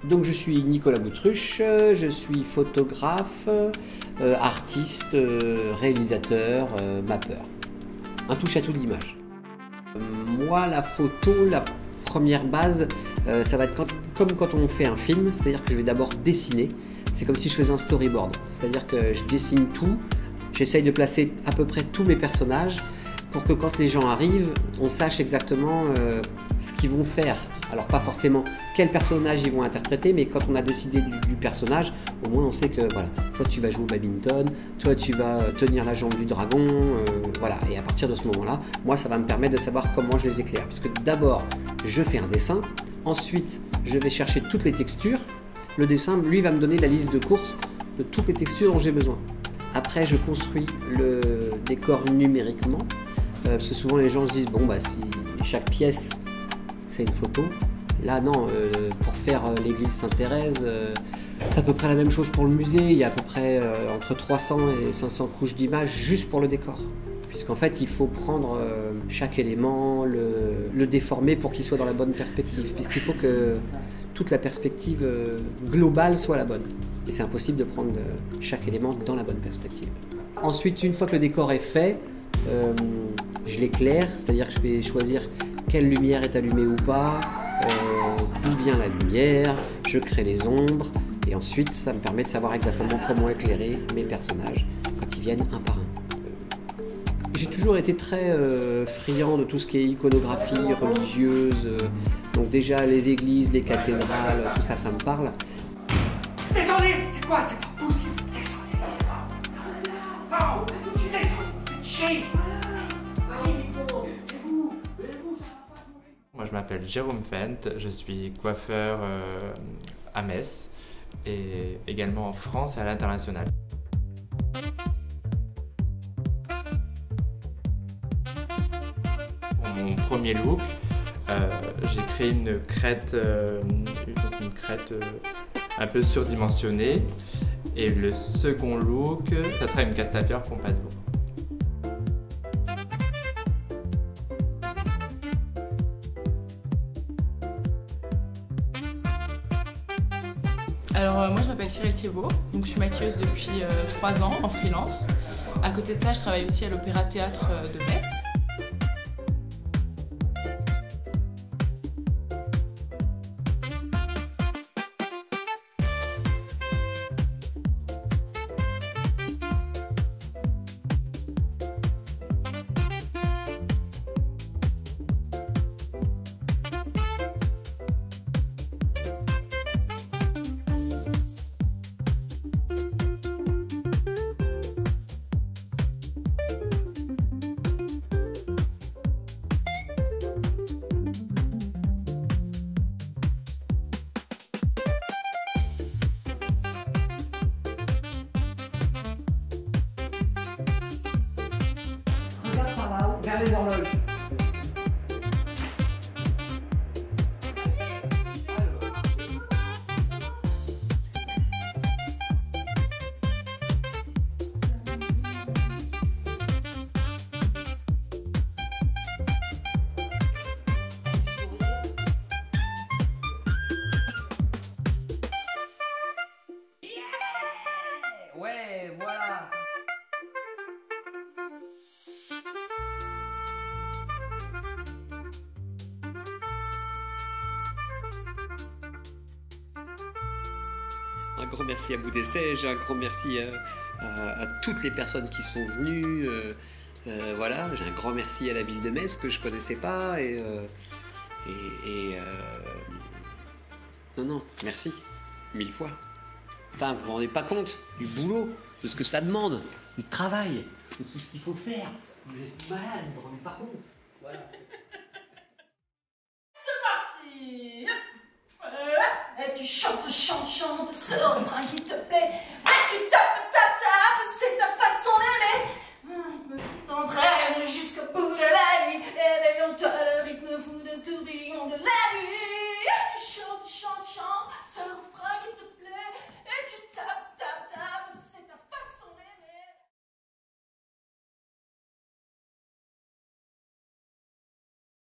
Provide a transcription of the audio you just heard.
Donc je suis Nicolas Boutruche, je suis photographe, artiste, réalisateur, mappeur. Un touche-à-tout de l'image. Moi, la photo, la première base, ça va être comme quand on fait un film, c'est-à-dire que je vais d'abord dessiner. C'est comme si je faisais un storyboard, c'est-à-dire que je dessine tout, j'essaye de placer à peu près tous mes personnages pour que quand les gens arrivent, on sache exactement ce qu'ils vont faire. Alors pas forcément quel personnage ils vont interpréter, mais quand on a décidé du personnage, au moins on sait que voilà, toi tu vas jouer au badminton, toi tu vas tenir la jambe du dragon, voilà. Et à partir de ce moment-là, moi ça va me permettre de savoir comment je les éclaire. Parce que d'abord, je fais un dessin, ensuite je vais chercher toutes les textures. Le dessin, lui, va me donner la liste de courses de toutes les textures dont j'ai besoin. Après, je construis le décor numériquement. Parce que souvent les gens se disent, bon bah si chaque pièce c'est une photo, là non, pour faire l'église Sainte-Thérèse, c'est à peu près la même chose pour le musée, il y a à peu près entre 300 et 500 couches d'images juste pour le décor. Puisqu'en fait il faut prendre chaque élément, le déformer pour qu'il soit dans la bonne perspective, puisqu'il faut que toute la perspective globale soit la bonne. Et c'est impossible de prendre chaque élément dans la bonne perspective. Ensuite, une fois que le décor est fait, je l'éclaire, c'est-à-dire que je vais choisir quelle lumière est allumée ou pas, d'où vient la lumière, je crée les ombres, et ensuite ça me permet de savoir exactement comment éclairer mes personnages quand ils viennent un par un. J'ai toujours été très friand de tout ce qui est iconographie religieuse, donc déjà les églises, les cathédrales, tout ça, ça me parle. Descendez! C'est quoi? C'est pas possible! Descendez! Non! Descendez! Moi je m'appelle Jérôme Fent, je suis coiffeur à Metz et également en France et à l'international. Pour mon premier look, j'ai créé une crête un peu surdimensionnée et le second look, ça sera une Castafiore Pompadour. Alors moi je m'appelle Cyril Thiebaud, donc je suis maquilleuse depuis 3 ans en freelance. À côté de ça, je travaille aussi à l'Opéra Théâtre de Metz. Vers les horloges. Ouais, voilà. Un grand merci à Bout d'Essai, un grand merci à toutes les personnes qui sont venues. Voilà, j'ai un grand merci à la ville de Metz que je connaissais pas. Non, merci, 1000 fois. Enfin, vous vous rendez pas compte du boulot, de ce que ça demande, du travail, de tout ce qu'il faut faire. Vous êtes malade, vous vous rendez pas compte. Voilà. C'est parti! Et tu chantes, ce refrain qui te plaît. Et tu tapes,